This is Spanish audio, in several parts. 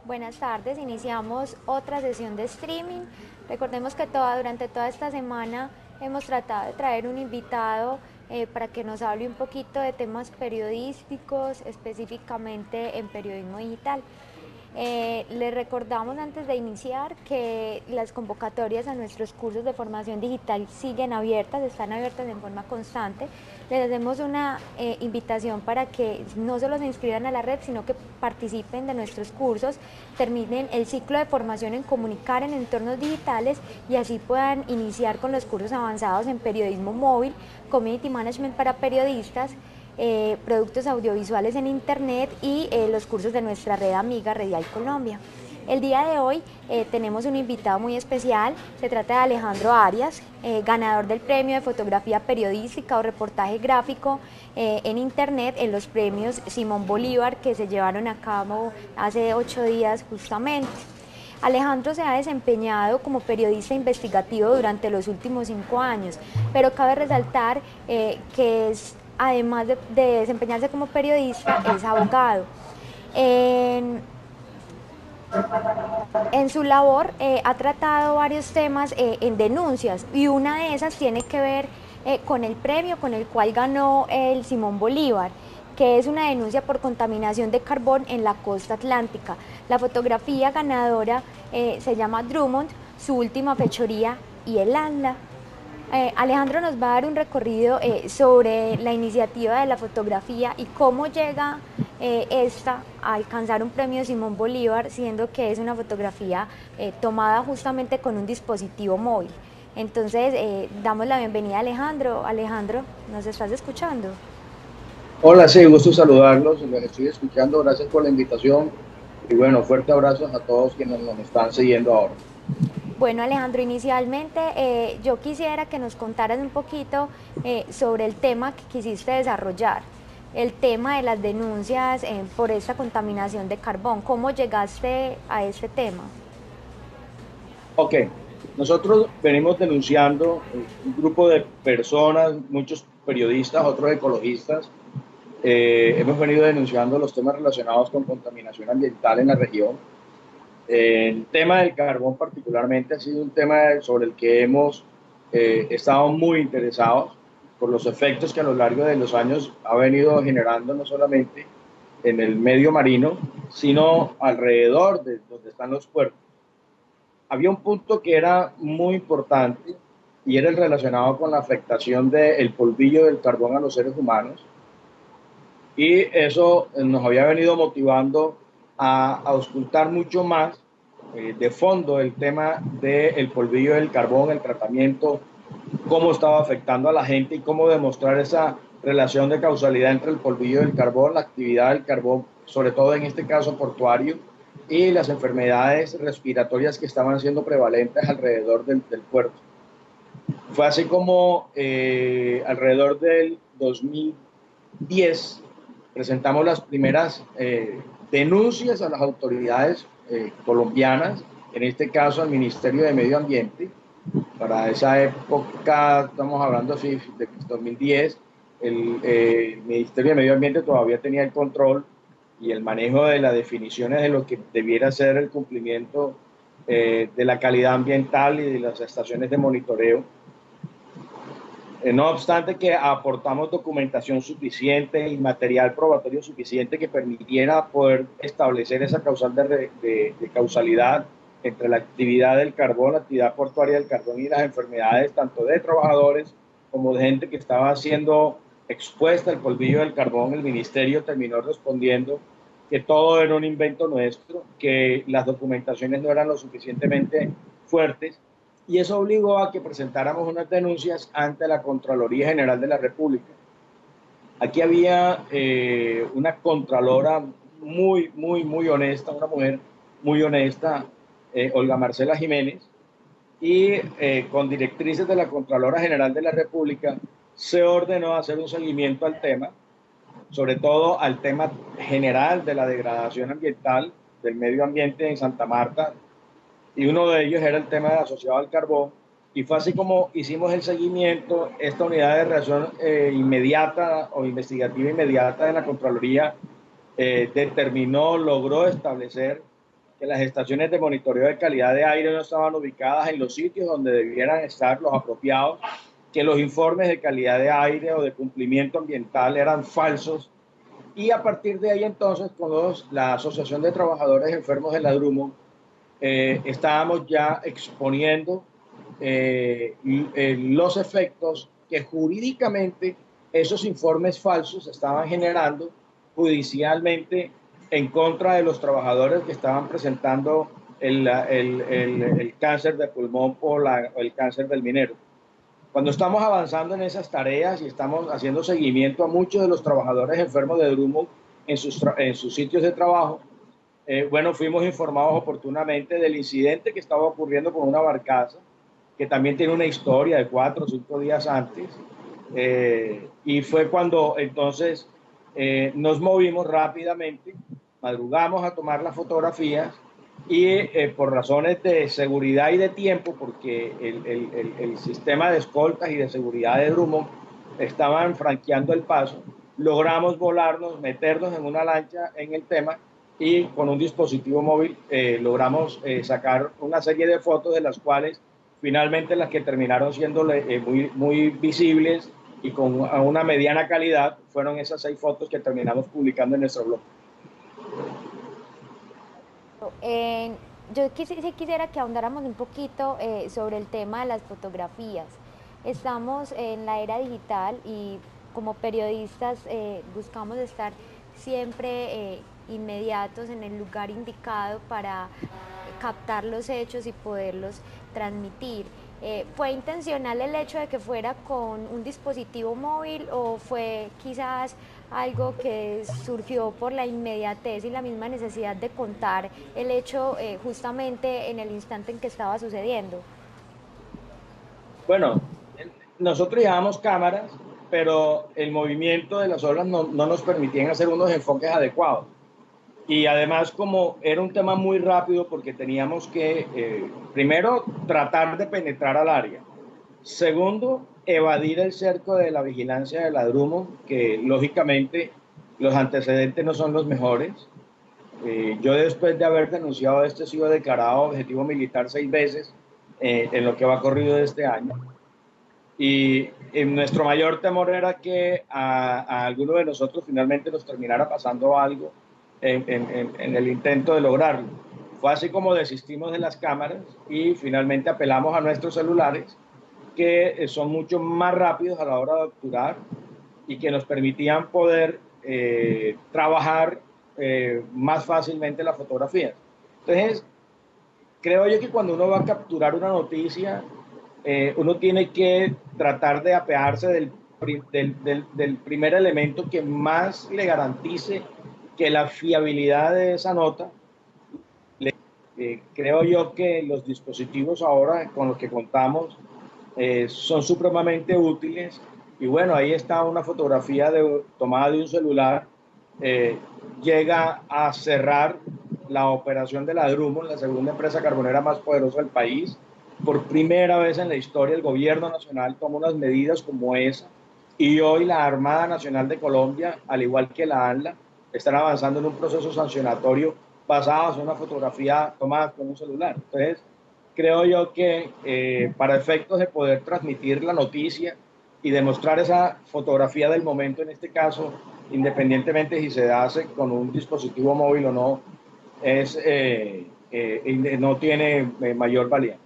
Buenas tardes, iniciamos otra sesión de streaming. Recordemos que durante toda esta semana hemos tratado de traer un invitado para que nos hable un poquito de temas periodísticos, específicamente en periodismo digital. Les recordamos antes de iniciar que las convocatorias a nuestros cursos de formación digital siguen abiertas, están abiertas en forma constante. Les hacemos una invitación para que no solo se inscriban a la red, sino que participen de nuestros cursos, terminen el ciclo de formación en comunicar en entornos digitales y así puedan iniciar con los cursos avanzados en periodismo móvil, community management para periodistas, productos audiovisuales en internet y los cursos de nuestra red amiga Redial Colombia. El día de hoy tenemos un invitado muy especial, se trata de Alejandro Arias, ganador del premio de fotografía periodística o reportaje gráfico en internet en los premios Simón Bolívar que se llevaron a cabo hace 8 días justamente. Alejandro se ha desempeñado como periodista investigativo durante los últimos 5 años, pero cabe resaltar que además de desempeñarse como periodista, es abogado. En, en su labor ha tratado varios temas en denuncias y una de esas tiene que ver con el premio con el cual ganó el Simón Bolívar, que es una denuncia por contaminación de carbón en la costa atlántica. La fotografía ganadora se llama Drummond, su última fechoría y el ANLA. Alejandro nos va a dar un recorrido sobre la iniciativa de la fotografía y cómo llega esta a alcanzar un premio Simón Bolívar, siendo que es una fotografía tomada justamente con un dispositivo móvil. Entonces, damos la bienvenida a Alejandro. Alejandro, ¿nos estás escuchando? Hola, sí, gusto saludarlos, los estoy escuchando, gracias por la invitación y bueno, fuerte abrazos a todos quienes nos están siguiendo ahora. Bueno, Alejandro, inicialmente yo quisiera que nos contaras un poquito sobre el tema que quisiste desarrollar, el tema de las denuncias por esta contaminación de carbón. ¿Cómo llegaste a este tema? Ok, nosotros venimos denunciando un grupo de personas, muchos periodistas, otros ecologistas, hemos venido denunciando los temas relacionados con contaminación ambiental en la región. El tema del carbón particularmente ha sido un tema sobre el que hemos estado muy interesados por los efectos que a lo largo de los años ha venido generando no solamente en el medio marino, sino alrededor de donde están los puertos. Había un punto que era muy importante y era el relacionado con la afectación del polvillo del carbón a los seres humanos, y eso nos había venido motivando a auscultar mucho más de fondo el tema del polvillo del carbón, el tratamiento, cómo estaba afectando a la gente y cómo demostrar esa relación de causalidad entre el polvillo del carbón, la actividad del carbón, sobre todo en este caso portuario, y las enfermedades respiratorias que estaban siendo prevalentes alrededor del puerto. Fue así como alrededor del 2010 presentamos las primeras denuncias a las autoridades colombianas, en este caso al Ministerio de Medio Ambiente. Para esa época, estamos hablando así, de 2010, el Ministerio de Medio Ambiente todavía tenía el control y el manejo de las definiciones de lo que debiera ser el cumplimiento de la calidad ambiental y de las estaciones de monitoreo. No obstante que aportamos documentación suficiente y material probatorio suficiente que permitiera poder establecer esa de causalidad entre la actividad del carbón, la actividad portuaria del carbón y las enfermedades tanto de trabajadores como de gente que estaba siendo expuesta al polvillo del carbón. El ministerio terminó respondiendo que todo era un invento nuestro, que las documentaciones no eran lo suficientemente fuertes, y eso obligó a que presentáramos unas denuncias ante la Contraloría General de la República. Aquí había una contralora muy honesta, una mujer muy honesta, Olga Marcela Jiménez, y con directrices de la Contralora General de la República se ordenó hacer un seguimiento al tema, sobre todo al tema general de la degradación ambiental del medio ambiente en Santa Marta, y uno de ellos era el tema asociado al carbón, y fue así como hicimos el seguimiento. Esta unidad de reacción inmediata o investigativa inmediata de la Contraloría determinó, logró establecer que las estaciones de monitoreo de calidad de aire no estaban ubicadas en los sitios donde debieran estar los apropiados, que los informes de calidad de aire o de cumplimiento ambiental eran falsos. Y a partir de ahí entonces, con la Asociación de Trabajadores Enfermos de la Drummond, estábamos ya exponiendo los efectos que jurídicamente esos informes falsos estaban generando judicialmente en contra de los trabajadores que estaban presentando el cáncer de pulmón o el cáncer del minero. Cuando estamos avanzando en esas tareas y estamos haciendo seguimiento a muchos de los trabajadores enfermos de Drummond en sus sitios de trabajo, bueno, fuimos informados oportunamente del incidente que estaba ocurriendo con una barcaza, que también tiene una historia de 4 o 5 días antes, y fue cuando entonces nos movimos rápidamente, madrugamos a tomar las fotografías y por razones de seguridad y de tiempo, porque el sistema de escoltas y de seguridad de Drummond estaban franqueando el paso, logramos volarnos, meternos en una lancha en el tema y con un dispositivo móvil logramos sacar una serie de fotos de las cuales finalmente las que terminaron siendo muy visibles y con una mediana calidad fueron esas 6 fotos que terminamos publicando en nuestro blog. Yo quisiera que ahondáramos un poquito sobre el tema de las fotografías. Estamos en la era digital y como periodistas buscamos estar siempre inmediatos en el lugar indicado para captar los hechos y poderlos transmitir. ¿Fue intencional el hecho de que fuera con un dispositivo móvil o fue quizás algo que surgió por la inmediatez y la misma necesidad de contar el hecho justamente en el instante en que estaba sucediendo? Bueno, nosotros llevábamos cámaras, pero el movimiento de las olas no nos permitían hacer unos enfoques adecuados. Y además, como era un tema muy rápido, porque teníamos que, primero, tratar de penetrar al área. Segundo, evadir el cerco de la vigilancia de la Drummond, que lógicamente los antecedentes no son los mejores. Yo después de haber denunciado esto he sido declarado objetivo militar 6 veces en lo que va corrido de este año. Y nuestro mayor temor era que a alguno de nosotros finalmente nos terminara pasando algo en el intento de lograrlo. Fue así como desistimos de las cámaras y finalmente apelamos a nuestros celulares, que son mucho más rápidos a la hora de obturar y que nos permitían poder trabajar más fácilmente las fotografías. Entonces, creo yo que cuando uno va a capturar una noticia, uno tiene que tratar de apearse del primer elemento que más le garantice que la fiabilidad de esa nota. Creo yo que los dispositivos ahora con los que contamos son supremamente útiles y bueno, ahí está una fotografía tomada de un celular, llega a cerrar la operación de la Drummond, la segunda empresa carbonera más poderosa del país. Por primera vez en la historia el gobierno nacional toma unas medidas como esa y hoy la Armada Nacional de Colombia, al igual que la ANLA, están avanzando en un proceso sancionatorio basado en una fotografía tomada con un celular. Entonces, creo yo que para efectos de poder transmitir la noticia y demostrar esa fotografía del momento, en este caso, independientemente si se hace con un dispositivo móvil o no, no tiene mayor valía.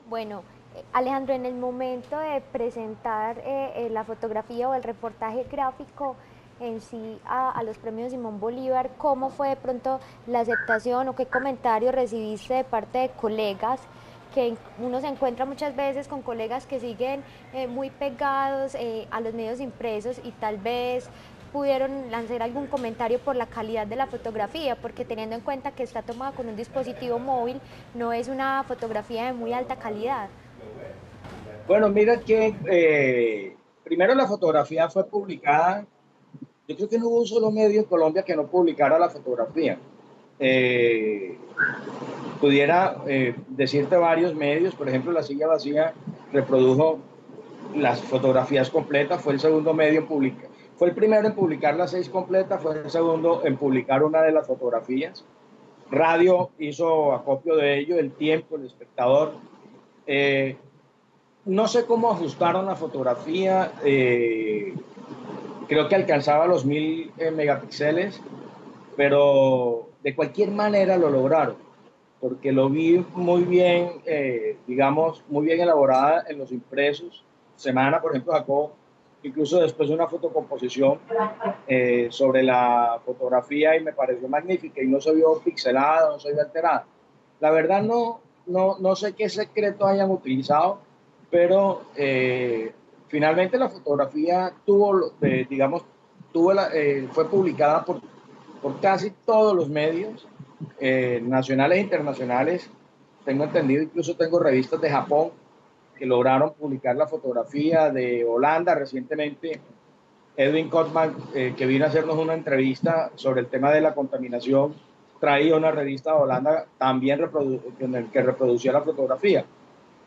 Bueno, Alejandro, en el momento de presentar la fotografía o el reportaje gráfico en sí a los premios Simón Bolívar, ¿cómo fue de pronto la aceptación o qué comentarios recibiste de parte de colegas? Que uno se encuentra muchas veces con colegas que siguen muy pegados a los medios impresos y tal vez pudieron lanzar algún comentario por la calidad de la fotografía, porque teniendo en cuenta que está tomada con un dispositivo móvil, no es una fotografía de muy alta calidad. Bueno, mira que primero la fotografía fue publicada. Yo creo que no hubo un solo medio en Colombia que no publicara la fotografía. Pudiera decirte varios medios, por ejemplo, La Silla Vacía reprodujo las fotografías completas, fue el segundo medio en publicar, fue el primero en publicar las 6 completas, fue el segundo en publicar una de las fotografías. Radio hizo acopio de ello, El Tiempo, El Espectador. No sé cómo ajustaron la fotografía, creo que alcanzaba los 1000 megapíxeles, pero de cualquier manera lo lograron, porque lo vi muy bien, digamos, muy bien elaborada en los impresos. Semana, por ejemplo, sacó incluso después una fotocomposición sobre la fotografía y me pareció magnífica y no se vio pixelada, no se vio alterada. La verdad no sé qué secreto hayan utilizado, pero finalmente la fotografía tuvo, digamos, fue publicada por casi todos los medios, nacionales e internacionales. Tengo entendido, incluso tengo revistas de Japón que lograron publicar la fotografía, de Holanda recientemente. Edwin Kotman, que vino a hacernos una entrevista sobre el tema de la contaminación, traía una revista de Holanda también que reproducía la fotografía.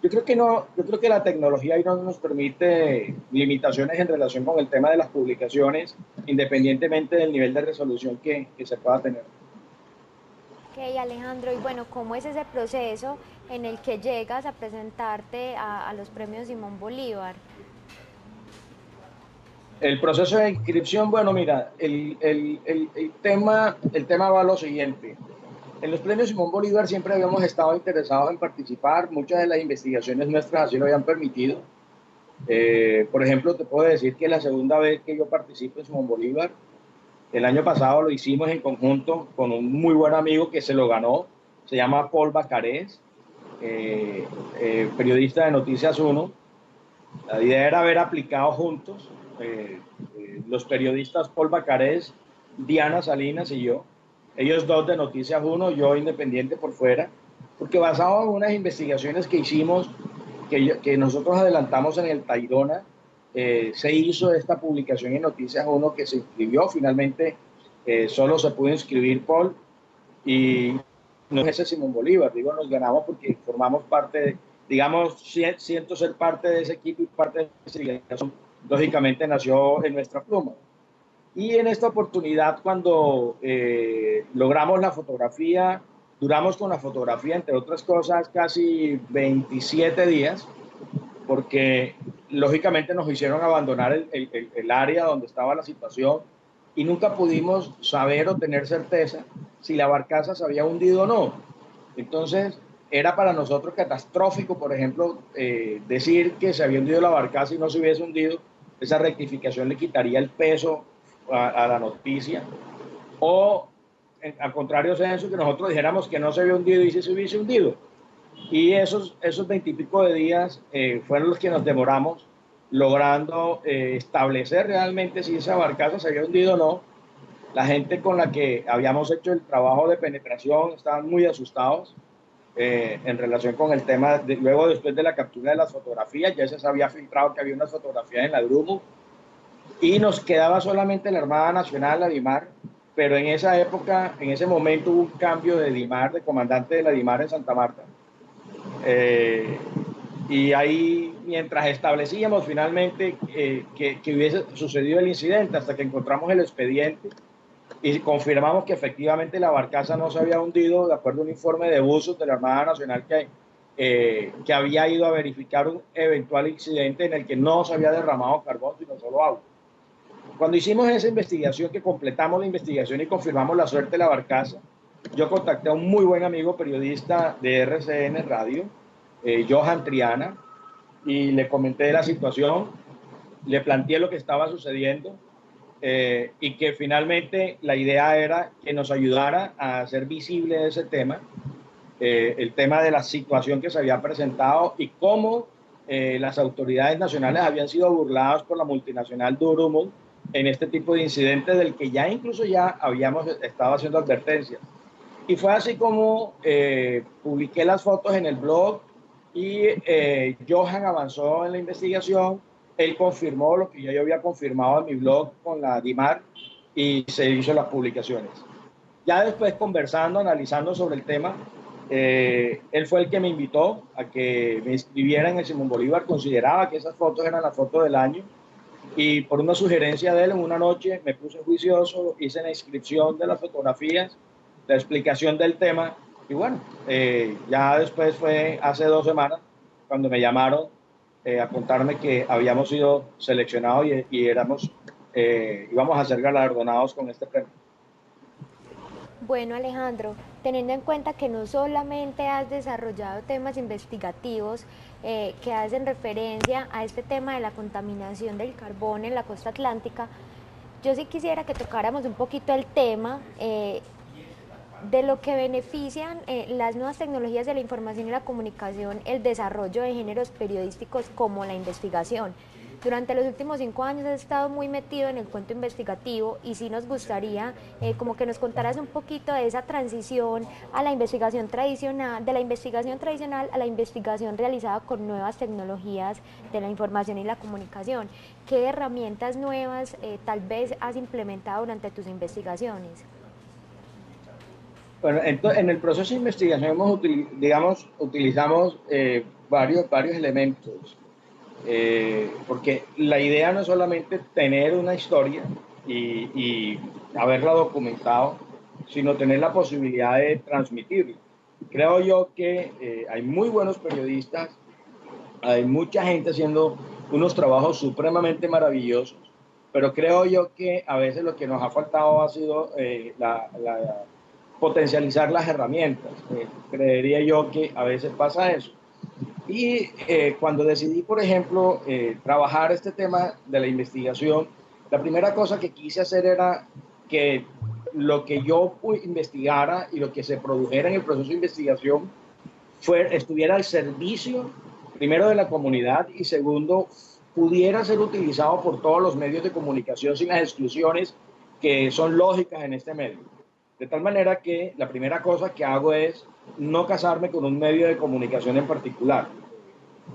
Yo creo que no, yo creo que la tecnología ahí no nos permite limitaciones en relación con el tema de las publicaciones, independientemente del nivel de resolución que se pueda tener. Ok, Alejandro, y bueno, ¿cómo es ese proceso en el que llegas a presentarte a los premios Simón Bolívar? El proceso de inscripción, bueno, mira, el tema va a lo siguiente. En los premios Simón Bolívar siempre habíamos estado interesados en participar, muchas de las investigaciones nuestras así lo habían permitido. Por ejemplo, te puedo decir que la segunda vez que yo participo en Simón Bolívar, el año pasado lo hicimos en conjunto con un muy buen amigo que se lo ganó, se llama Paul Bacarés, periodista de Noticias 1. La idea era haber aplicado juntos, los periodistas Paul Bacarés, Diana Salinas y yo, ellos dos de Noticias 1, yo independiente por fuera, porque basado en unas investigaciones que hicimos, que nosotros adelantamos en el Tayrona, se hizo esta publicación en Noticias 1 que se inscribió, finalmente solo se pudo inscribir Paul y no es ese Simón Bolívar, digo, nos ganamos porque formamos parte, digamos, siento ser parte de ese equipo y parte de esa investigación, lógicamente nació en nuestra pluma. Y en esta oportunidad, cuando logramos la fotografía, duramos con la fotografía, entre otras cosas, casi 27 días, porque lógicamente nos hicieron abandonar el área donde estaba la situación y nunca pudimos saber o tener certeza si la barcaza se había hundido o no. Entonces, era para nosotros catastrófico, por ejemplo, decir que se había hundido la barcaza y no se hubiese hundido. Esa rectificación le quitaría el peso a la noticia. O, al contrario, Censo, que nosotros dijéramos que no se había hundido y si se hubiese hundido. Y esos 20 y pico de días fueron los que nos demoramos logrando establecer realmente si esa barcaza se había hundido o no. La gente con la que habíamos hecho el trabajo de penetración estaban muy asustados en relación con el tema. Luego, después de la captura de las fotografías, ya se había filtrado que había unas fotografías en la Drummond y nos quedaba solamente la Armada Nacional, la DIMAR, pero en esa época, en ese momento hubo un cambio de DIMAR, de comandante de la DIMAR en Santa Marta. Y ahí, mientras establecíamos finalmente que hubiese sucedido el incidente, hasta que encontramos el expediente y confirmamos que efectivamente la barcaza no se había hundido, de acuerdo a un informe de buzos de la Armada Nacional que había ido a verificar un eventual incidente en el que no se había derramado carbón, sino solo agua. Cuando hicimos esa investigación, que completamos la investigación y confirmamos la suerte de la barcaza, yo contacté a un muy buen amigo periodista de RCN Radio, Johan Triana, y le comenté la situación, le planteé lo que estaba sucediendo y que finalmente la idea era que nos ayudara a hacer visible ese tema, el tema de la situación que se había presentado y cómo las autoridades nacionales habían sido burladas por la multinacional Durumon en este tipo de incidentes del que ya incluso ya habíamos estado haciendo advertencias. Y fue así como publiqué las fotos en el blog y Johan avanzó en la investigación. Él confirmó lo que yo había confirmado en mi blog con la DIMAR y se hizo las publicaciones. Ya después, conversando, analizando sobre el tema, él fue el que me invitó a que me inscribiera en el Simón Bolívar. Consideraba que esas fotos eran las fotos del año y por una sugerencia de él, en una noche me puse juicioso, hice la inscripción de las fotografías la explicación del tema. Y bueno, ya después fue hace 2 semanas cuando me llamaron a contarme que habíamos sido seleccionados y íbamos a ser galardonados con este premio. Bueno, Alejandro, teniendo en cuenta que no solamente has desarrollado temas investigativos que hacen referencia a este tema de la contaminación del carbón en la costa atlántica, yo sí quisiera que tocáramos un poquito el tema de lo que benefician las nuevas tecnologías de la información y la comunicación, el desarrollo de géneros periodísticos como la investigación. Durante los últimos 5 años has estado muy metido en el cuento investigativo y sí nos gustaría como que nos contaras un poquito de esa transición a la investigación tradicional, de la investigación tradicional a la investigación realizada con nuevas tecnologías de la información y la comunicación. ¿Qué herramientas nuevas tal vez has implementado durante tus investigaciones? Bueno, en el proceso de investigación utilizamos varios elementos, porque la idea no es solamente tener una historia y haberla documentado, sino tener la posibilidad de transmitirla. Creo yo que hay muy buenos periodistas, hay mucha gente haciendo unos trabajos supremamente maravillosos, pero creo yo que a veces lo que nos ha faltado ha sido potencializar las herramientas. Creería yo que a veces pasa eso. Y cuando decidí, por ejemplo, trabajar este tema de la investigación, la primera cosa que quise hacer era que lo que yo investigara y lo que se produjera en el proceso de investigación estuviera al servicio, primero, de la comunidad y segundo, pudiera ser utilizado por todos los medios de comunicación sin las exclusiones que son lógicas en este medio. De tal manera que la primera cosa que hago es no casarme con un medio de comunicación en particular,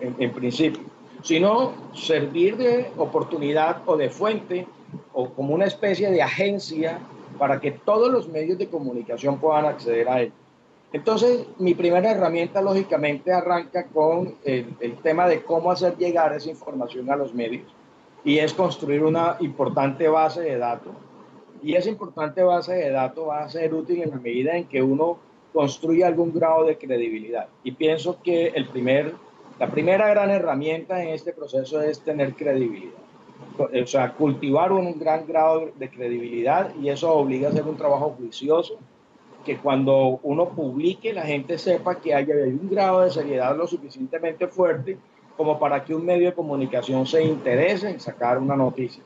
en principio, sino servir de oportunidad o de fuente o como una especie de agencia para que todos los medios de comunicación puedan acceder a él. Entonces, mi primera herramienta, lógicamente, arranca con el tema de cómo hacer llegar esa información a los medios, y es construir una importante base de datos. Y esa importante base de datos va a ser útil en la medida en que uno construye algún grado de credibilidad. Y pienso que la primera gran herramienta en este proceso es tener credibilidad. O sea, cultivar un gran grado de credibilidad, y eso obliga a hacer un trabajo juicioso, que cuando uno publique la gente sepa que hay un grado de seriedad lo suficientemente fuerte como para que un medio de comunicación se interese en sacar una noticia.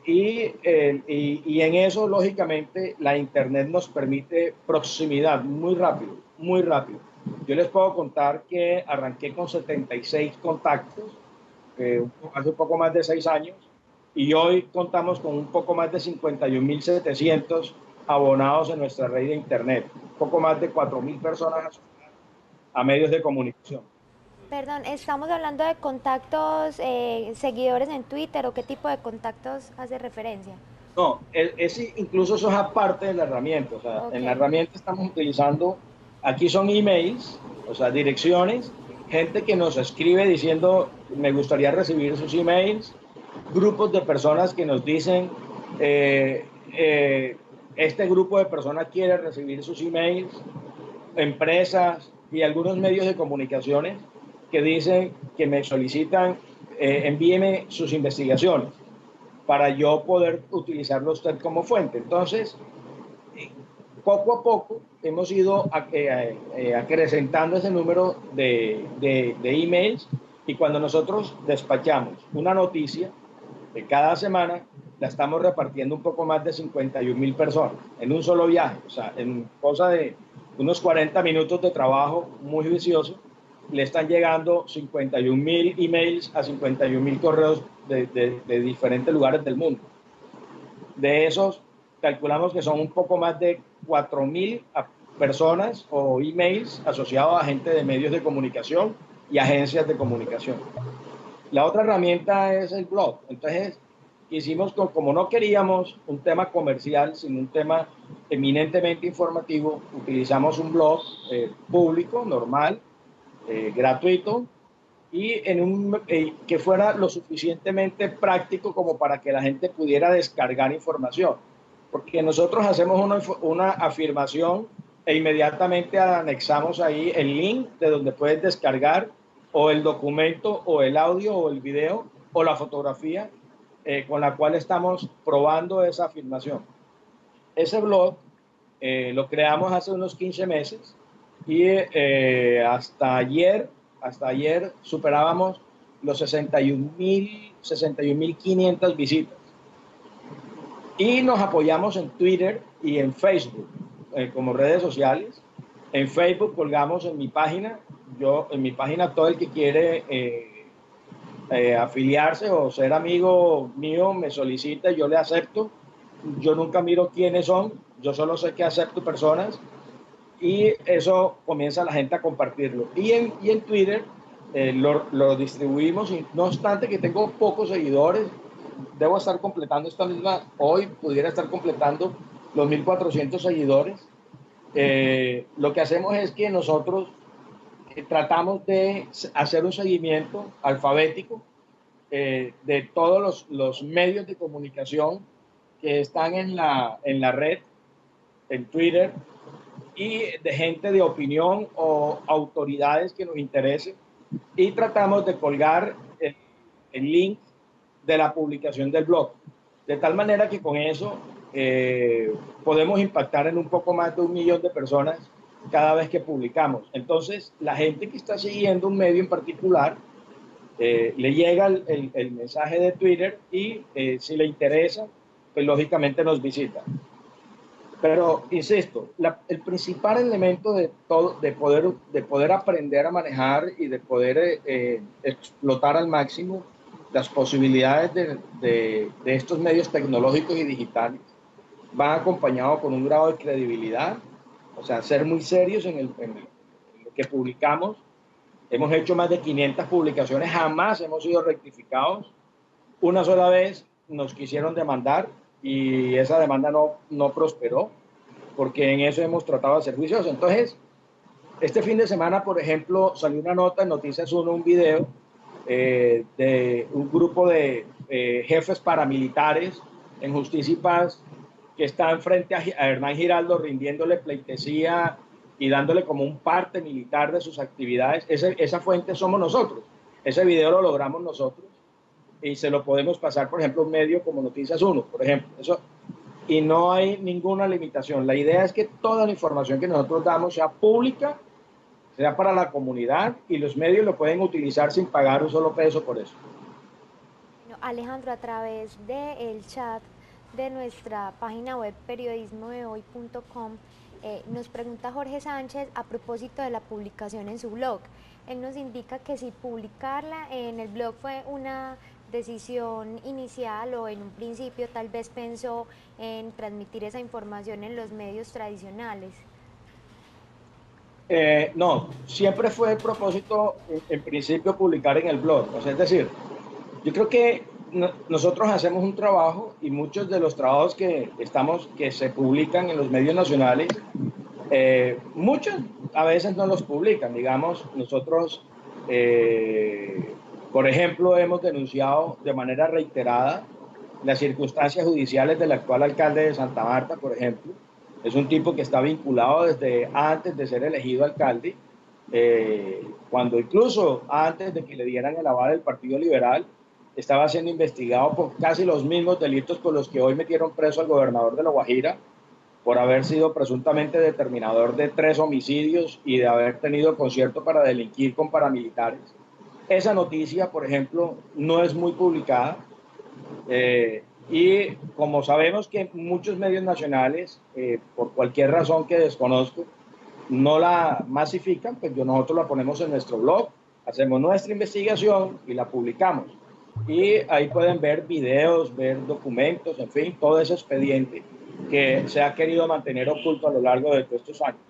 Y en eso, lógicamente, la Internet nos permite proximidad muy rápido, muy rápido. Yo les puedo contar que arranqué con 76 contactos hace un poco más de 6 años, y hoy contamos con un poco más de 51.700 abonados en nuestra red de Internet, un poco más de 4.000 personas a medios de comunicación. Perdón, ¿estamos hablando de contactos, seguidores en Twitter o qué tipo de contactos hace referencia? No, incluso eso es aparte de la herramienta. O sea, Ok. en la herramienta estamos utilizando, aquí son emails, o sea, direcciones, gente que nos escribe diciendo, me gustaría recibir sus emails, grupos de personas que nos dicen, eh, eh, este grupo de personas quiere recibir sus emails, empresas y algunos medios de comunicaciones que dicen que me solicitan, envíeme sus investigaciones para yo poder utilizarlo usted como fuente. Entonces, poco a poco hemos ido acrecentando ese número de emails, y cuando nosotros despachamos una noticia de cada semana, la estamos repartiendo un poco más de 51.000 personas en un solo viaje. O sea, en cosa de unos 40 minutos de trabajo muy juicioso, le están llegando 51.000 emails a 51.000 correos de diferentes lugares del mundo. De esos, calculamos que son un poco más de 4.000 personas o emails asociados a gente de medios de comunicación y agencias de comunicación. La otra herramienta es el blog. Entonces, hicimos, como no queríamos un tema comercial, sino un tema eminentemente informativo, utilizamos un blog público, normal, gratuito, y que fuera lo suficientemente práctico como para que la gente pudiera descargar información. Porque nosotros hacemos una afirmación e inmediatamente anexamos ahí el link de donde puedes descargar o el documento o el audio o el video o la fotografía con la cual estamos probando esa afirmación. Ese blog lo creamos hace unos 15 meses y hasta ayer superábamos los 61.500 visitas. Y nos apoyamos en Twitter y en Facebook como redes sociales. En Facebook colgamos en mi página. En mi página todo el que quiere afiliarse o ser amigo mío me solicita, yo le acepto. Yo nunca miro quiénes son, yo solo sé que acepto personas y eso comienza la gente a compartirlo. Y en Twitter lo distribuimos, y no obstante que tengo pocos seguidores, debo estar completando hoy pudiera estar completando los 1.400 seguidores. Lo que hacemos es que nosotros tratamos de hacer un seguimiento alfabético de todos los medios de comunicación que están en la red, en Twitter, y de gente de opinión o autoridades que nos interesen, y tratamos de colgar el link de la publicación del blog, de tal manera que con eso podemos impactar en un poco más de 1 millón de personas cada vez que publicamos. Entonces, la gente que está siguiendo un medio en particular, le llega el mensaje de Twitter y si le interesa, pues lógicamente nos visita. Pero, insisto, el principal elemento de todo, de poder aprender a manejar y de poder explotar al máximo las posibilidades de estos medios tecnológicos y digitales, va acompañado con un grado de credibilidad, o sea, ser muy serios en lo que publicamos. Hemos hecho más de 500 publicaciones, jamás hemos sido rectificados. Una sola vez nos quisieron demandar y esa demanda no prosperó, porque en eso hemos tratado de ser juiciosos. Entonces, este fin de semana, por ejemplo, salió una nota en Noticias 1, un video de un grupo de jefes paramilitares en Justicia y Paz que están frente a Hernán Giraldo rindiéndole pleitesía y dándole como un parte militar de sus actividades. Esa fuente somos nosotros. Ese video lo logramos nosotros y se lo podemos pasar, por ejemplo, a un medio como Noticias 1, por ejemplo. Eso, y no hay ninguna limitación. La idea es que toda la información que nosotros damos sea pública, sea para la comunidad, y los medios lo pueden utilizar sin pagar un solo peso por eso. Alejandro, a través del chat de nuestra página web periodismodehoy.com nos pregunta Jorge Sánchez a propósito de la publicación en su blog. Él nos indica que si publicarla en el blog fue una decisión inicial o en un principio tal vez pensó en transmitir esa información en los medios tradicionales. No, siempre fue el propósito en principio publicar en el blog. O sea, es decir, yo creo que nosotros hacemos un trabajo y muchos de los trabajos que se publican en los medios nacionales, muchos a veces no los publican. Digamos, nosotros, por ejemplo, hemos denunciado de manera reiterada las circunstancias judiciales del actual alcalde de Santa Marta, por ejemplo. Es un tipo que está vinculado desde antes de ser elegido alcalde, cuando incluso antes de que le dieran el aval del Partido Liberal, estaba siendo investigado por casi los mismos delitos por los que hoy metieron preso al gobernador de La Guajira, por haber sido presuntamente determinador de 3 homicidios y de haber tenido concierto para delinquir con paramilitares. Esa noticia, por ejemplo, no es muy publicada. Y como sabemos que muchos medios nacionales, por cualquier razón que desconozco, no la masifican, pues nosotros la ponemos en nuestro blog, hacemos nuestra investigación y la publicamos. Y ahí pueden ver videos, ver documentos, en fin, todo ese expediente que se ha querido mantener oculto a lo largo de todos estos años.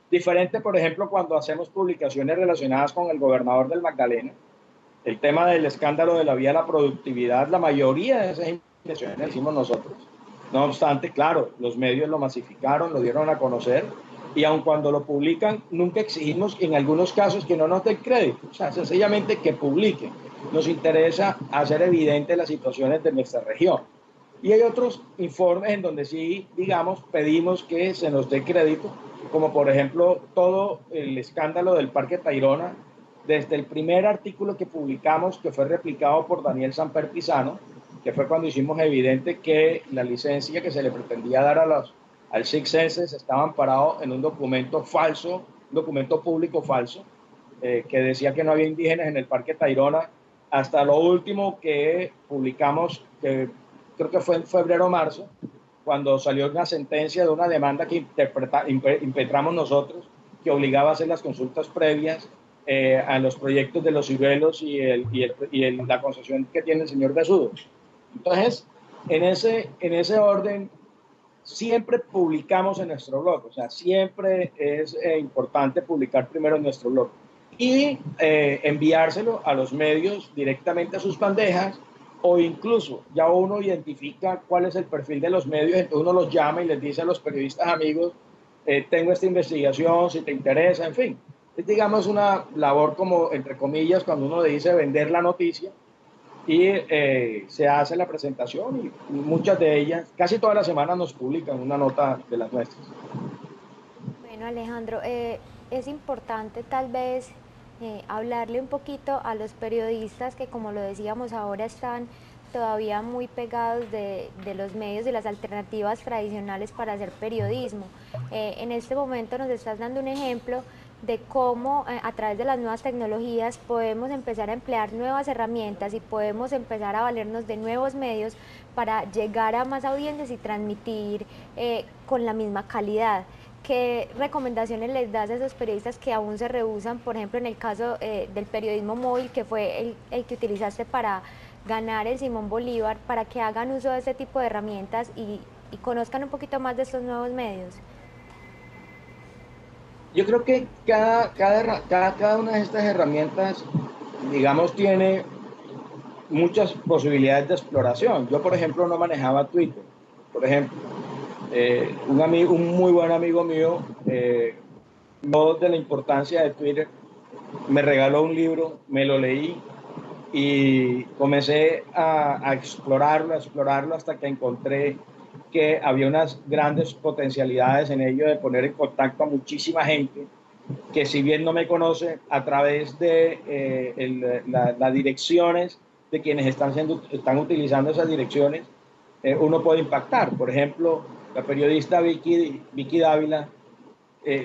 Diferente, por ejemplo, cuando hacemos publicaciones relacionadas con el gobernador del Magdalena, el tema del escándalo de la vía de la productividad, la mayoría de esas investigaciones las hicimos nosotros. No obstante, claro, los medios lo masificaron, lo dieron a conocer, y aun cuando lo publican, nunca exigimos en algunos casos que no nos den crédito, o sea, sencillamente que publiquen. Nos interesa hacer evidentes las situaciones de nuestra región. Y hay otros informes en donde sí, digamos, pedimos que se nos dé crédito, como por ejemplo todo el escándalo del Parque Tayrona, desde el primer artículo que publicamos, que fue replicado por Daniel Samper Pisano, que fue cuando hicimos evidente que la licencia que se le pretendía dar al Six Senses estaba amparado en un documento falso, un documento público falso, que decía que no había indígenas en el Parque Tayrona, hasta lo último que publicamos, que creo que fue en febrero o marzo, cuando salió una sentencia de una demanda que impetramos nosotros, que obligaba a hacer las consultas previas a los proyectos de los ciruelos la concesión que tiene el señor Besudo. Entonces, en ese orden, siempre publicamos en nuestro blog, o sea, siempre es importante publicar primero en nuestro blog y enviárselo a los medios directamente a sus bandejas, o incluso ya uno identifica cuál es el perfil de los medios, entonces uno los llama y les dice a los periodistas amigos, tengo esta investigación, si te interesa, en fin. Es, digamos, una labor como, entre comillas, cuando uno dice vender la noticia, y se hace la presentación y muchas de ellas, casi todas las semanas nos publican una nota de las nuestras. Bueno, Alejandro, es importante tal vez hablarle un poquito a los periodistas que, como lo decíamos ahora, están todavía muy pegados de los medios y las alternativas tradicionales para hacer periodismo. En este momento nos estás dando un ejemplo de cómo a través de las nuevas tecnologías podemos empezar a emplear nuevas herramientas y podemos empezar a valernos de nuevos medios para llegar a más audiencias y transmitir con la misma calidad. ¿Qué recomendaciones les das a esos periodistas que aún se rehúsan, por ejemplo, en el caso del periodismo móvil, que fue el que utilizaste para ganar el Simón Bolívar, para que hagan uso de este tipo de herramientas y conozcan un poquito más de estos nuevos medios? Yo creo que cada una de estas herramientas, digamos, tiene muchas posibilidades de exploración. Yo, por ejemplo, no manejaba Twitter. Por ejemplo, un muy buen amigo mío, no de la importancia de Twitter, me regaló un libro, me lo leí y comencé a explorarlo hasta que encontré que había unas grandes potencialidades en ello de poner en contacto a muchísima gente que, si bien no me conoce, a través de las direcciones de quienes están utilizando esas direcciones, uno puede impactar. Por ejemplo, la periodista Vicky Dávila,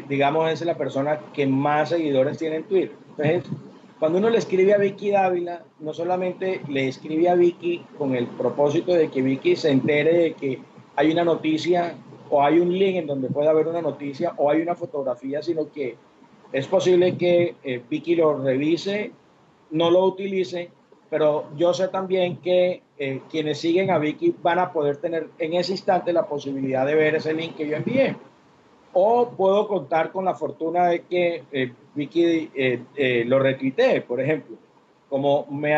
digamos, es la persona que más seguidores tiene en Twitter. Entonces, cuando uno le escribe a Vicky Dávila, no solamente le escribe a Vicky con el propósito de que Vicky se entere de que hay una noticia o hay un link en donde puede haber una noticia o hay una fotografía, sino que es posible que Vicky lo revise, no lo utilice, pero yo sé también que quienes siguen a Vicky van a poder tener en ese instante la posibilidad de ver ese link que yo envié. O puedo contar con la fortuna de que Vicky lo retuitee, por ejemplo, como me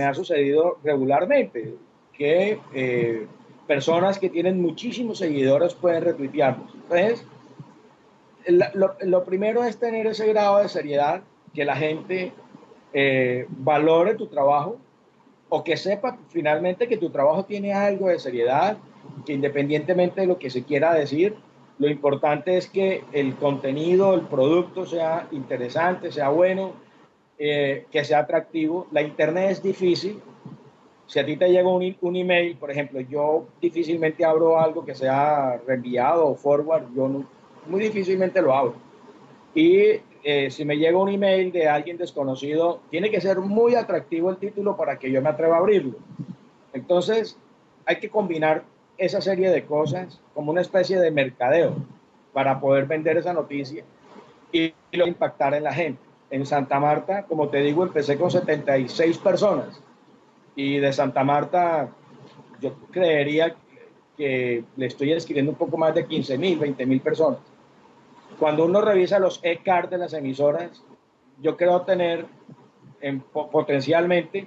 ha sucedido regularmente, que personas que tienen muchísimos seguidores pueden retuitearlos. Entonces, lo primero es tener ese grado de seriedad, que la gente valore tu trabajo, o que sepa finalmente que tu trabajo tiene algo de seriedad, que independientemente de lo que se quiera decir, lo importante es que el contenido, el producto sea interesante, sea bueno, que sea atractivo. La internet es difícil. Si a ti te llega un email, por ejemplo, yo difícilmente abro algo que sea reenviado o forward, yo no, muy difícilmente lo abro. Y si me llega un email de alguien desconocido, tiene que ser muy atractivo el título para que yo me atreva a abrirlo. Entonces, hay que combinar esa serie de cosas como una especie de mercadeo para poder vender esa noticia y lo impactar en la gente. En Santa Marta, como te digo, empecé con 76 personas y de Santa Marta yo creería que le estoy escribiendo un poco más de 15.000, 20.000 personas. Cuando uno revisa los e-cards de las emisoras, yo creo tener potencialmente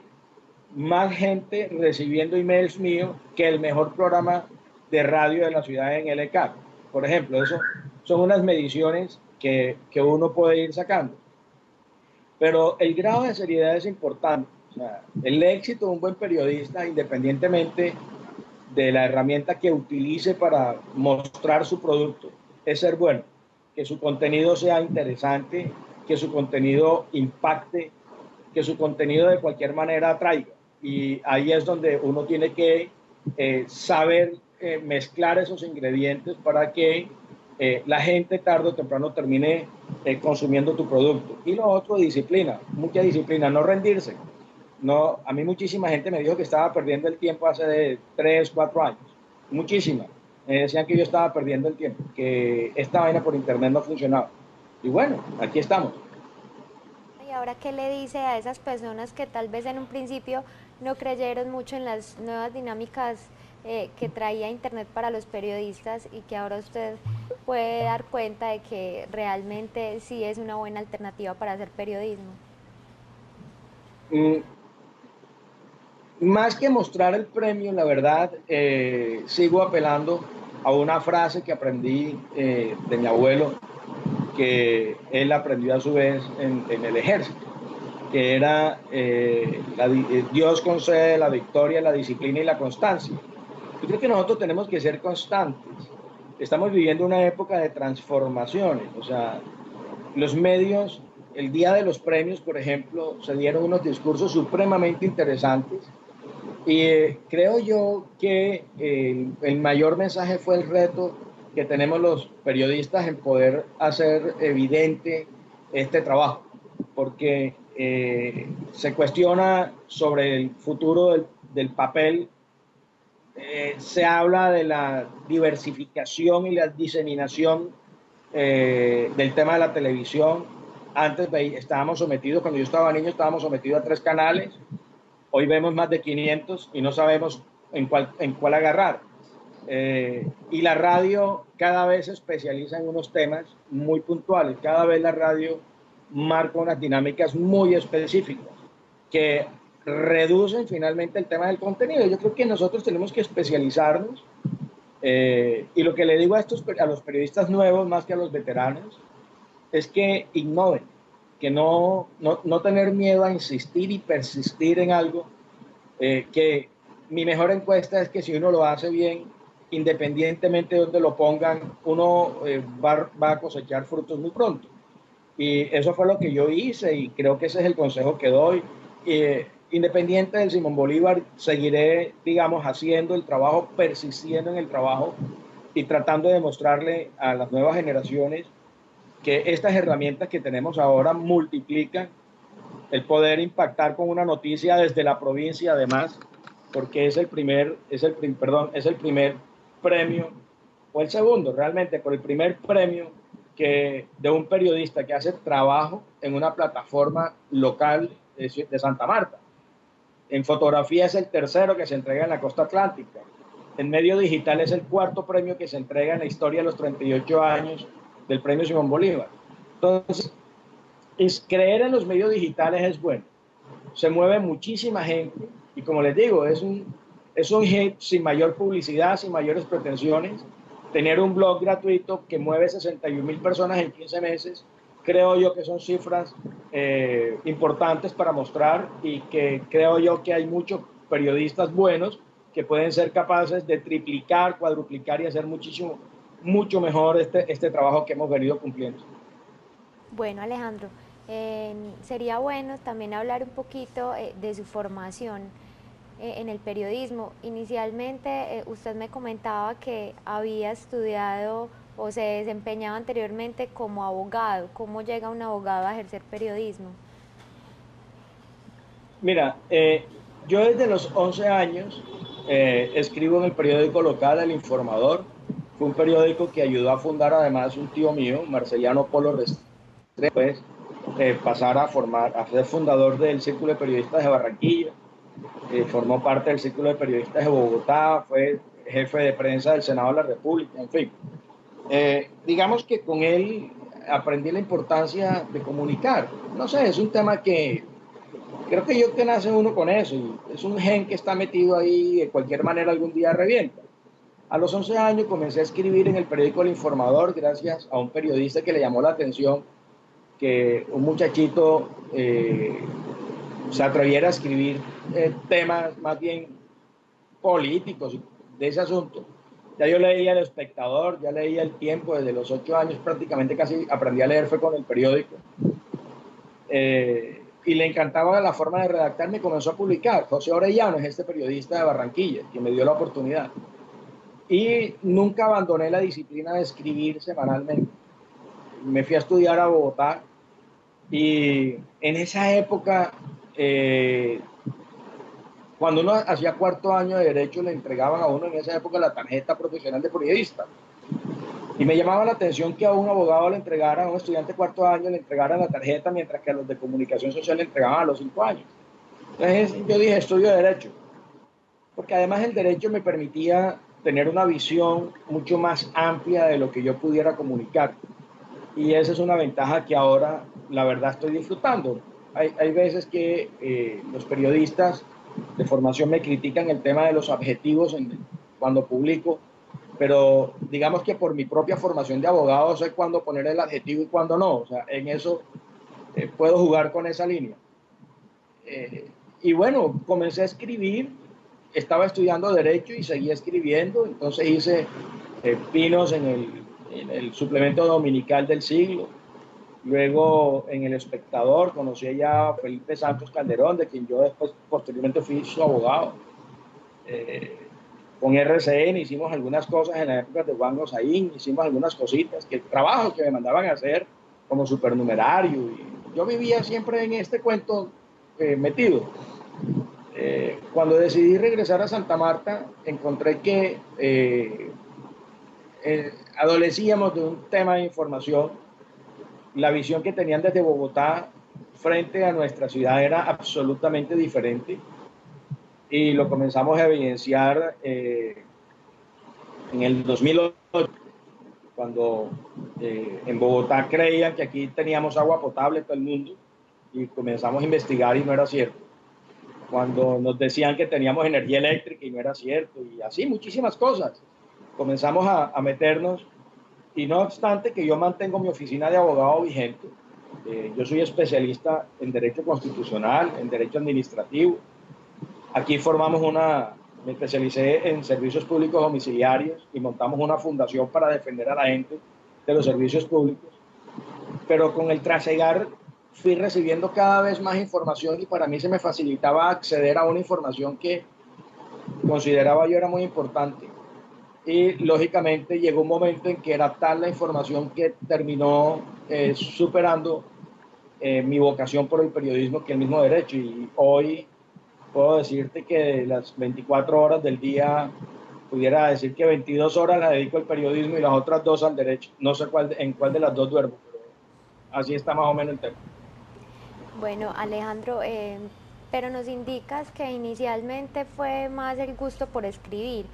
más gente recibiendo emails míos que el mejor programa de radio de la ciudad en el e-card. Por ejemplo, eso son unas mediciones que uno puede ir sacando. Pero el grado de seriedad es importante. O sea, el éxito de un buen periodista, independientemente de la herramienta que utilice para mostrar su producto es ser bueno, que su contenido sea interesante, que su contenido impacte, que su contenido de cualquier manera atraiga. Y ahí es donde uno tiene que saber mezclar esos ingredientes para que la gente tarde o temprano termine consumiendo tu producto. Y lo otro, disciplina, mucha disciplina, no rendirse. No, a mí muchísima gente me dijo que estaba perdiendo el tiempo hace de 3, 4 años. Muchísima. Me decían que yo estaba perdiendo el tiempo, que esta vaina por internet no funcionaba. Y bueno, aquí estamos. ¿Y ahora qué le dice a esas personas que tal vez en un principio no creyeron mucho en las nuevas dinámicas que traía Internet para los periodistas y que ahora usted puede dar cuenta de que realmente sí es una buena alternativa para hacer periodismo? Mm, Más que mostrar el premio, la verdad, sigo apelando a una frase que aprendí de mi abuelo, que él aprendió a su vez en el ejército, que era Dios concede la victoria, la disciplina y la constancia. Yo creo que nosotros tenemos que ser constantes. Estamos viviendo una época de transformaciones, o sea, los medios, el día de los premios, por ejemplo, se dieron unos discursos supremamente interesantes y creo yo que el mayor mensaje fue el reto que tenemos los periodistas en poder hacer evidente este trabajo, porque se cuestiona sobre el futuro del papel, se habla de la diversificación y la diseminación del tema de la televisión. Antes estábamos sometidos, cuando yo estaba niño, estábamos sometidos a 3 canales. Hoy vemos más de 500 y no sabemos en cuál agarrar. Y la radio cada vez se especializa en unos temas muy puntuales. Cada vez la radio marca unas dinámicas muy específicas que reducen finalmente el tema del contenido. Yo creo que nosotros tenemos que especializarnos. Y lo que le digo a los periodistas nuevos, más que a los veteranos, es que innoven, que no tener miedo a insistir y persistir en algo, que mi mejor encuesta es que si uno lo hace bien, independientemente de donde lo pongan, uno va a cosechar frutos muy pronto. Y eso fue lo que yo hice y creo que ese es el consejo que doy. Independiente del Simón Bolívar, seguiré, digamos, haciendo el trabajo, persistiendo en el trabajo y tratando de mostrarle a las nuevas generaciones que estas herramientas que tenemos ahora multiplican el poder impactar con una noticia desde la provincia, además, porque es el primer premio, o el segundo realmente, por el primer premio de un periodista que hace trabajo en una plataforma local de Santa Marta. En fotografía es el tercero que se entrega en la costa atlántica. En medio digital es el cuarto premio que se entrega en la historia de los 38 años del premio Simón Bolívar. Entonces, creer en los medios digitales es bueno. Se mueve muchísima gente y como les digo, es un hit sin mayor publicidad, sin mayores pretensiones. Tener un blog gratuito que mueve 61,000 personas en 15 meses, creo yo que son cifras importantes para mostrar y que creo yo que hay muchos periodistas buenos que pueden ser capaces de triplicar, cuadruplicar y hacer mucho mejor este trabajo que hemos venido cumpliendo. Bueno, Alejandro, sería bueno también hablar un poquito de su formación en el periodismo. Inicialmente, usted me comentaba que había estudiado o se desempeñaba anteriormente como abogado. ¿Cómo llega un abogado a ejercer periodismo? Mira, yo desde los 11 años escribo en el periódico local El Informador. Fue un periódico que ayudó a fundar además un tío mío, Marceliano Polo Restrepo, después pasar a ser fundador del Círculo de Periodistas de Barranquilla. Formó parte del Círculo de Periodistas de Bogotá, fue jefe de prensa del Senado de la República, en fin. Digamos que con él aprendí la importancia de comunicar. No sé, es un tema que creo que nace uno con eso, y es un gen que está metido ahí, de cualquier manera algún día revienta. A los 11 años comencé a escribir en el periódico El Informador gracias a un periodista que le llamó la atención que un muchachito se atreviera a escribir temas más bien políticos, de ese asunto. Ya yo leía El Espectador, ya leía El Tiempo, desde los 8 años prácticamente casi aprendí a leer fue con el periódico. Y le encantaba la forma de redactar, me comenzó a publicar. José Orellano es este periodista de Barranquilla, que me dio la oportunidad. Y nunca abandoné la disciplina de escribir semanalmente. Me fui a estudiar a Bogotá y en esa época, cuando uno hacía cuarto año de Derecho, le entregaban a uno en esa época la tarjeta profesional de periodista. Y me llamaba la atención que a un abogado le entregara, a un estudiante de cuarto año le entregaran la tarjeta, mientras que a los de comunicación social le entregaban a los 5 años. Entonces yo dije, estudio Derecho, porque además el Derecho me permitía tener una visión mucho más amplia de lo que yo pudiera comunicar. Y esa es una ventaja que ahora, la verdad, estoy disfrutando. Hay veces que los periodistas de formación me critican el tema de los adjetivos cuando publico, pero digamos que por mi propia formación de abogado sé cuándo poner el adjetivo y cuándo no. O sea, en eso puedo jugar con esa línea. Y bueno, comencé a escribir, estaba estudiando Derecho y seguía escribiendo, entonces hice pinos en el suplemento dominical del Siglo. Luego en El Espectador conocí ya a Felipe Santos Calderón, de quien yo después posteriormente fui su abogado. Con RCN hicimos algunas cosas en la época de Juan Gosaín, hicimos algunas cositas, trabajos que me mandaban a hacer como supernumerario. Y yo vivía siempre en este cuento metido. Cuando decidí regresar a Santa Marta, encontré que adolecíamos de un tema de información. La visión que tenían desde Bogotá frente a nuestra ciudad era absolutamente diferente y lo comenzamos a evidenciar en el 2008, cuando en Bogotá creían que aquí teníamos agua potable todo el mundo y comenzamos a investigar y no era cierto. Cuando nos decían que teníamos energía eléctrica y no era cierto, y así muchísimas cosas. Comenzamos a meternos y no obstante que yo mantengo mi oficina de abogado vigente, yo soy especialista en Derecho Constitucional, en Derecho Administrativo. Aquí me especialicé en servicios públicos domiciliarios y montamos una fundación para defender a la gente de los servicios públicos. Pero con el trasegar fui recibiendo cada vez más información y para mí se me facilitaba acceder a una información que consideraba yo era muy importante. Y lógicamente llegó un momento en que era tal la información que terminó superando mi vocación por el periodismo que el mismo derecho. Y hoy puedo decirte que de las 24 horas del día, pudiera decir que 22 horas las dedico al periodismo y las otras 2 al derecho. No sé en cuál de las dos duermo, pero así está más o menos el tema. Bueno, Alejandro, pero nos indicas que inicialmente fue más el gusto por escribir,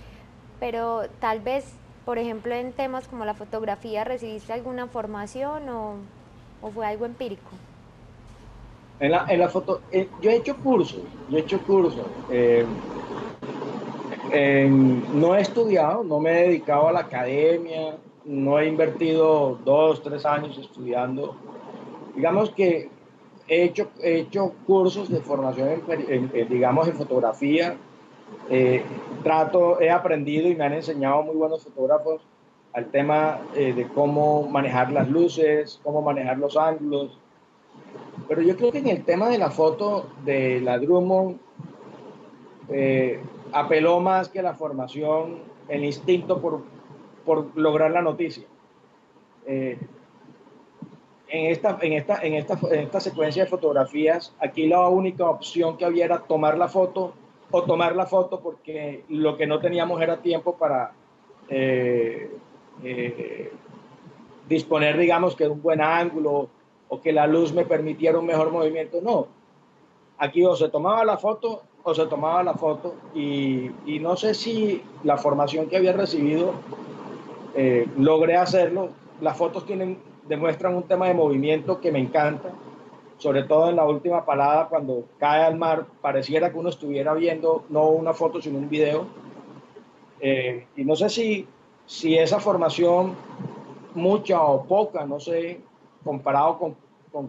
pero tal vez, por ejemplo, en temas como la fotografía, ¿recibiste alguna formación o fue algo empírico? En la foto, yo he hecho cursos, no he estudiado, no me he dedicado a la academia, no he invertido 2, 3 años estudiando. Digamos que he hecho cursos de formación, digamos, en fotografía. He aprendido y me han enseñado muy buenos fotógrafos al tema de cómo manejar las luces, cómo manejar los ángulos. Pero yo creo que en el tema de la foto de la Drummond apeló más que la formación, el instinto por lograr la noticia. En esta secuencia de fotografías, aquí la única opción que había era tomar la foto o tomar la foto porque lo que no teníamos era tiempo para eh, eh, disponer, digamos, que de un buen ángulo o que la luz me permitiera un mejor movimiento. No, aquí o se tomaba la foto o se tomaba la foto y no sé si la formación que había recibido logré hacerlo. Las fotos demuestran un tema de movimiento que me encanta, sobre todo en la última parada cuando cae al mar, pareciera que uno estuviera viendo no una foto sino un video. Y no sé si esa formación, mucha o poca, no sé, comparado con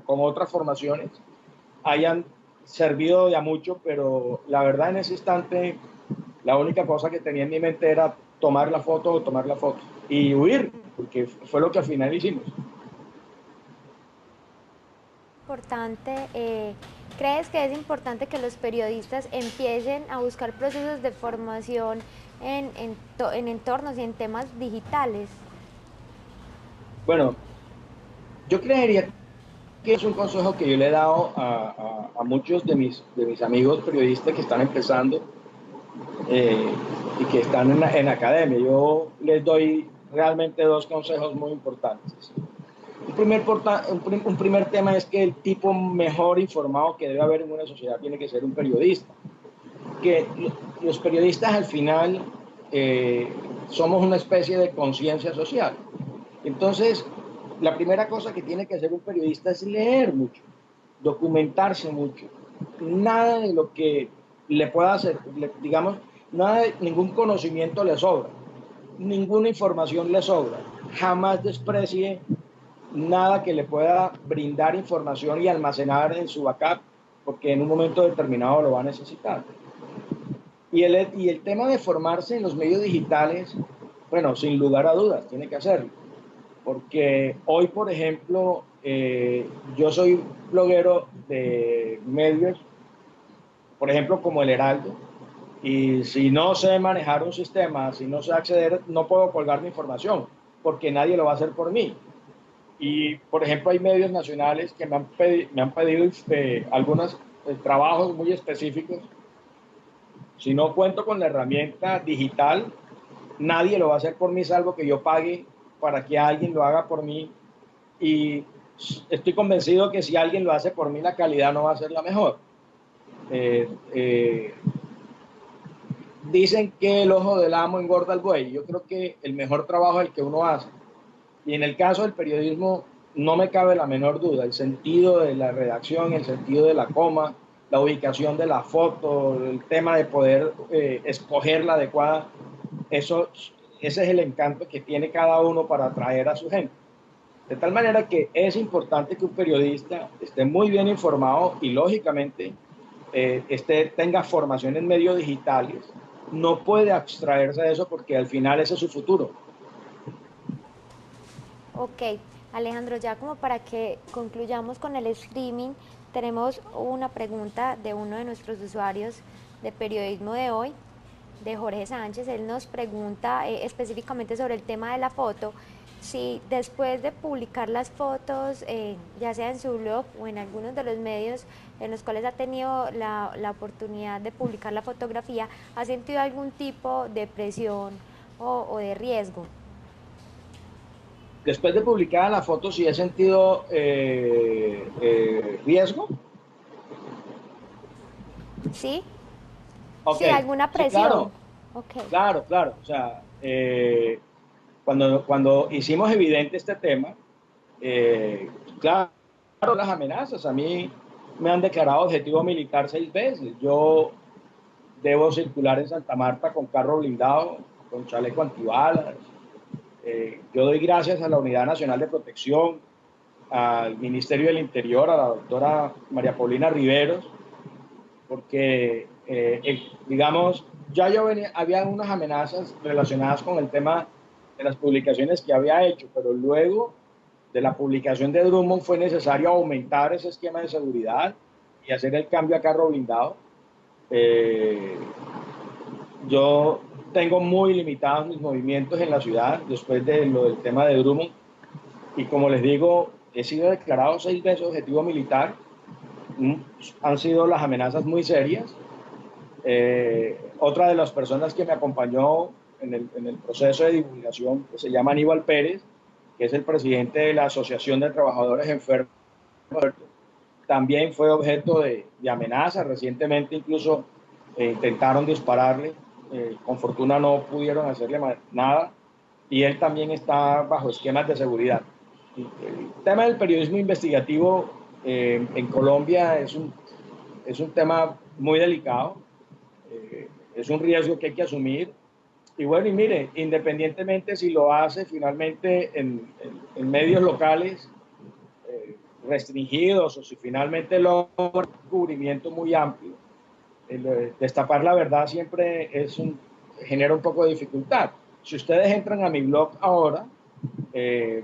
otras formaciones, hayan servido de a mucho, pero la verdad en ese instante La única cosa que tenía en mi mente era tomar la foto y huir, porque fue lo que al final hicimos. Importante, ¿crees que es importante que los periodistas empiecen a buscar procesos de formación en entornos y en temas digitales? Bueno, yo creería que es un consejo que yo le he dado a muchos de mis amigos periodistas que están empezando eh, y que están en academia. Yo les doy realmente dos consejos muy importantes. Un primer tema es que el tipo mejor informado que debe haber en una sociedad tiene que ser un periodista. Que los periodistas al final somos una especie de conciencia social. Entonces, la primera cosa que tiene que hacer un periodista es leer mucho, documentarse mucho. Nada de lo que le pueda hacer, digamos, nada de, ningún conocimiento le sobra, ninguna información le sobra. Jamás desprecie nada que le pueda brindar información y almacenar en su backup, porque en un momento determinado lo va a necesitar. Y el tema de formarse en los medios digitales, bueno, sin lugar a dudas, tiene que hacerlo. Porque hoy, por ejemplo, yo soy bloguero de medios, por ejemplo, como el Heraldo, y si no sé manejar un sistema, si no sé acceder, no puedo colgar mi información, porque nadie lo va a hacer por mí. Y, por ejemplo, hay medios nacionales que me han pedido algunos trabajos muy específicos. Si no cuento con la herramienta digital, nadie lo va a hacer por mí, salvo que yo pague para que alguien lo haga por mí. Y estoy convencido que si alguien lo hace por mí, la calidad no va a ser la mejor. Eh, eh, Dicen que el ojo del amo engorda al buey. Yo creo que el mejor trabajo es el que uno hace. Y en el caso del periodismo, no me cabe la menor duda. El sentido de la redacción, el sentido de la coma, la ubicación de la foto, el tema de poder escoger la adecuada, eso, ese es el encanto que tiene cada uno para atraer a su gente. De tal manera que es importante que un periodista esté muy bien informado y lógicamente tenga formación en medios digitales. No puede abstraerse de eso porque al final ese es su futuro. Ok, Alejandro, ya como para que concluyamos con el streaming, tenemos una pregunta de uno de nuestros usuarios de periodismo de hoy, de Jorge Sánchez. Él nos pregunta específicamente sobre el tema de la foto, si después de publicar las fotos, ya sea en su blog o en algunos de los medios en los cuales ha tenido la oportunidad de publicar la fotografía, ha sentido algún tipo de presión o de riesgo. Después de publicar la foto, si he sentido riesgo. ¿Sí? Ok, Sí, alguna sí, presión. claro, Ok. claro, claro. O sea, cuando hicimos evidente este tema, claro, las amenazas. A mí me han declarado objetivo militar 6 veces. Yo debo circular en Santa Marta con carro blindado, con chaleco antibalas. Yo doy gracias a la Unidad Nacional de Protección, al Ministerio del Interior, a la doctora María Paulina Riveros, porque, digamos, ya yo venía, había unas amenazas relacionadas con el tema de las publicaciones que había hecho, pero luego de la publicación de Drummond fue necesario aumentar ese esquema de seguridad y hacer el cambio a carro blindado. Eh, yo tengo muy limitados mis movimientos en la ciudad después de lo del tema de Drummond y como les digo, he sido declarado 6 veces objetivo militar. Han sido las amenazas muy serias. Otra de las personas que me acompañó en el proceso de divulgación, que se llama Aníbal Pérez, que es el presidente de la Asociación de Trabajadores Enfermos, también fue objeto de amenazas. Recientemente incluso intentaron dispararle, con fortuna no pudieron hacerle nada, y él también está bajo esquemas de seguridad. El tema del periodismo investigativo en Colombia es un tema muy delicado, es un riesgo que hay que asumir. Y bueno, y mire, independientemente si lo hace finalmente en medios locales restringidos o si finalmente logra un cubrimiento muy amplio, Destapar la verdad siempre genera un poco de dificultad. Si ustedes entran a mi blog ahora,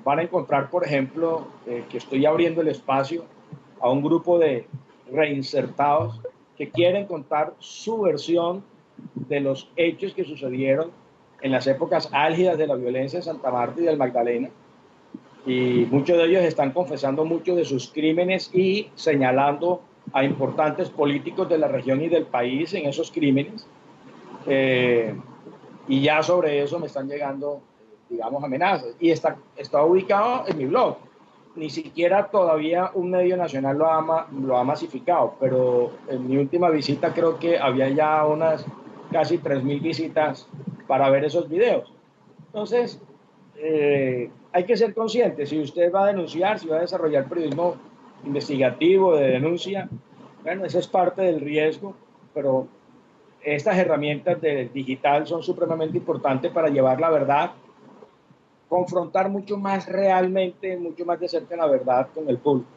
van a encontrar, por ejemplo, que estoy abriendo el espacio a un grupo de reinsertados que quieren contar su versión de los hechos que sucedieron en las épocas álgidas de la violencia en Santa Marta y del Magdalena. Y muchos de ellos están confesando muchos de sus crímenes y señalando a importantes políticos de la región y del país en esos crímenes. Y ya sobre eso me están llegando, digamos, amenazas. Y está ubicado en mi blog. Ni siquiera todavía un medio nacional lo ha masificado, pero en mi última visita creo que había ya unas casi 3.000 visitas para ver esos videos. Entonces, hay que ser consciente, si usted va a denunciar, si va a desarrollar periodismo investigativo, de denuncia, bueno, eso es parte del riesgo, pero estas herramientas de digital son supremamente importantes para llevar la verdad, confrontar mucho más realmente, mucho más de cerca la verdad con el público.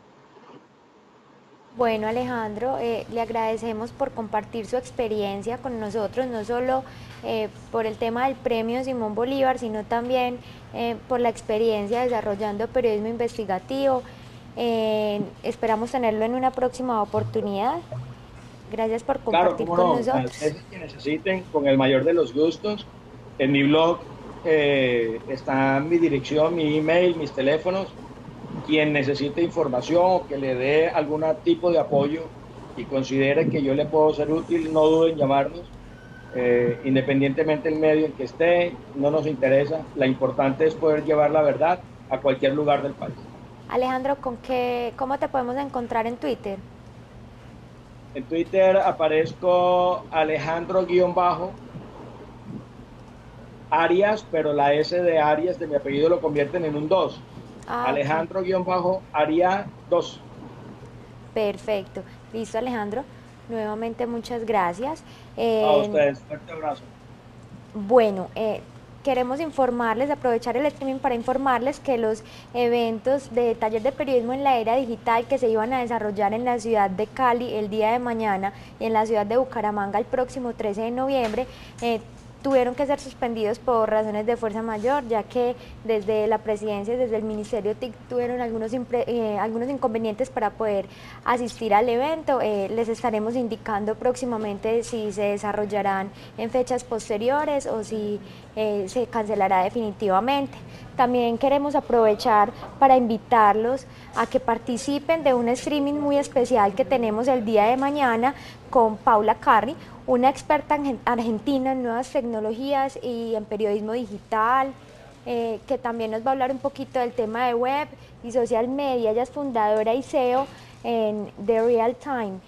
Bueno, Alejandro, le agradecemos por compartir su experiencia con nosotros, no solo por el tema del premio Simón Bolívar, sino también por la experiencia desarrollando periodismo investigativo. Esperamos tenerlo en una próxima oportunidad. Gracias por Claro, compartir cómo con no, las nosotros. veces que necesiten, con el mayor de los gustos. En mi blog está mi dirección, mi email, mis teléfonos. Quien necesite información o que le dé algún tipo de apoyo y considere que yo le puedo ser útil, no duden en llamarnos. Independientemente del medio en que esté, no nos interesa. La importante es poder llevar la verdad a cualquier lugar del país. Alejandro, ¿cómo te podemos encontrar en Twitter? En Twitter aparezco Alejandro-Arias, pero la S de Arias de mi apellido lo convierten en un 2. Ah, ok. Alejandro-Arias 2. Perfecto. Listo, Alejandro. Nuevamente muchas gracias. A Eh, ustedes, fuerte abrazo. bueno, queremos informarles, aprovechar el streaming para informarles que los eventos de taller de periodismo en la era digital que se iban a desarrollar en la ciudad de Cali el día de mañana y en la ciudad de Bucaramanga el próximo 13 de noviembre, tuvieron que ser suspendidos por razones de fuerza mayor, ya que desde la presidencia y desde el Ministerio TIC tuvieron algunos inconvenientes para poder asistir al evento. Les estaremos indicando próximamente si se desarrollarán en fechas posteriores o si se cancelará definitivamente. También queremos aprovechar para invitarlos a que participen de un streaming muy especial que tenemos el día de mañana con Paula Carri, una experta argentina en nuevas tecnologías y en periodismo digital, que también nos va a hablar un poquito del tema de web y social media. Ella es fundadora y CEO en The Real Time.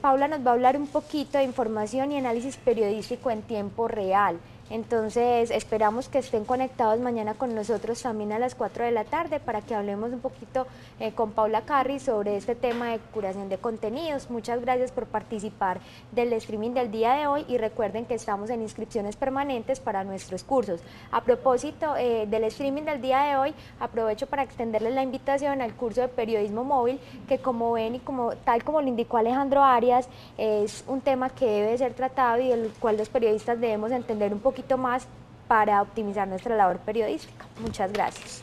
Paula nos va a hablar un poquito de información y análisis periodístico en tiempo real. Entonces esperamos que estén conectados mañana con nosotros también a las 4 de la tarde para que hablemos un poquito con Paula Carri sobre este tema de curación de contenidos. Muchas gracias por participar del streaming del día de hoy y recuerden que estamos en inscripciones permanentes para nuestros cursos. A propósito del streaming del día de hoy, aprovecho para extenderles la invitación al curso de periodismo móvil que, como ven y tal como lo indicó Alejandro Arias, es un tema que debe ser tratado y del cual los periodistas debemos entender un poquito más para optimizar nuestra labor periodística. Muchas gracias.